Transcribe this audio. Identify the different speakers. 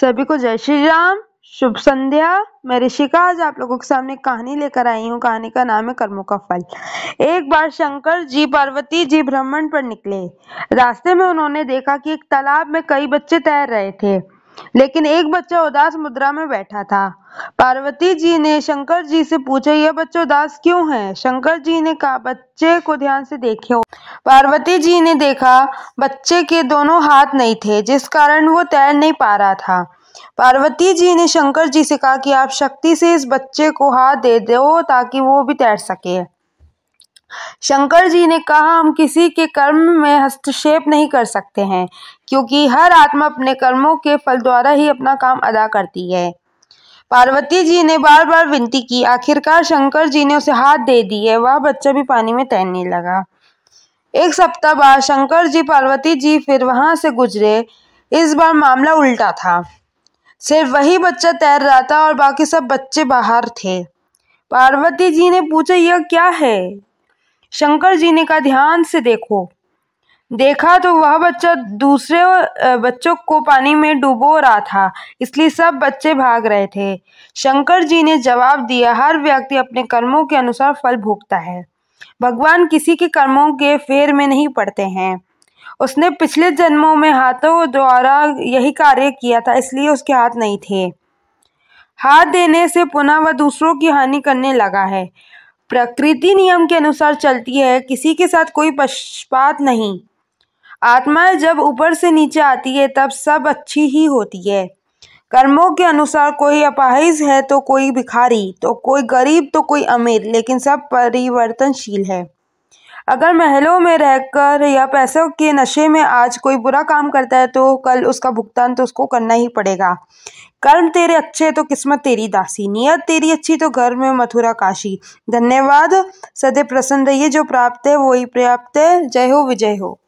Speaker 1: सभी को जय श्री राम, शुभ संध्या। मैं ऋषिका आज आप लोगों के सामने कहानी लेकर आई हूँ। कहानी का नाम है कर्मों का फल। एक बार शंकर जी पार्वती जी भ्रमण पर निकले। रास्ते में उन्होंने देखा कि एक तालाब में कई बच्चे तैर रहे थे, लेकिन एक बच्चा उदास मुद्रा में बैठा था। पार्वती जी ने शंकर जी से पूछा, यह बच्चा उदास क्यों है? शंकर जी ने कहा, बच्चे को ध्यान से देखो। पार्वती जी ने देखा, बच्चे के दोनों हाथ नहीं थे, जिस कारण वो तैर नहीं पा रहा था। पार्वती जी ने शंकर जी से कहा कि आप शक्ति से इस बच्चे को हाथ दे दो ताकि वो भी तैर सके। शंकर जी ने कहा, हम किसी के कर्म में हस्तक्षेप नहीं कर सकते हैं, क्योंकि हर आत्मा अपने कर्मों के फल द्वारा ही अपना काम अदा करती है। पार्वती जी ने बार बार विनती की। आखिरकार शंकर जी ने उसे हाथ दे दिए। वह बच्चा भी पानी में तैरने लगा। एक सप्ताह बाद शंकर जी पार्वती जी फिर वहां से गुजरे। इस बार मामला उल्टा था। सिर्फ वही बच्चा तैर रहा था और बाकी सब बच्चे बाहर थे। पार्वती जी ने पूछा, यह क्या है? शंकर जी ने कहा, ध्यान से देखो। देखा तो वह बच्चा दूसरे बच्चों को पानी में डुबो रहा था, इसलिए सब बच्चे भाग रहे थे। शंकर जी ने जवाब दिया, हर व्यक्ति अपने कर्मों के अनुसार फल भोगता है। भगवान किसी के कर्मों के फेर में नहीं पड़ते हैं। उसने पिछले जन्मों में हाथों द्वारा यही कार्य किया था, इसलिए उसके हाथ नहीं थे। हाथ देने से पुनः वह दूसरों की हानि करने लगा है। प्रकृति नियम के अनुसार चलती है, किसी के साथ कोई पक्षपात नहीं। आत्मा जब ऊपर से नीचे आती है तब सब अच्छी ही होती है। कर्मों के अनुसार कोई अपाहिज है तो कोई भिखारी, तो कोई गरीब तो कोई अमीर, लेकिन सब परिवर्तनशील है। अगर महलों में रहकर या पैसों के नशे में आज कोई बुरा काम करता है तो कल उसका भुगतान तो उसको करना ही पड़ेगा। कर्म तेरे अच्छे तो किस्मत तेरी दासी, नियत तेरी अच्छी तो घर में मथुरा काशी। धन्यवाद। सदैव प्रसन्न रहिए, जो प्राप्त है वही पर्याप्त है। जय हो, विजय हो।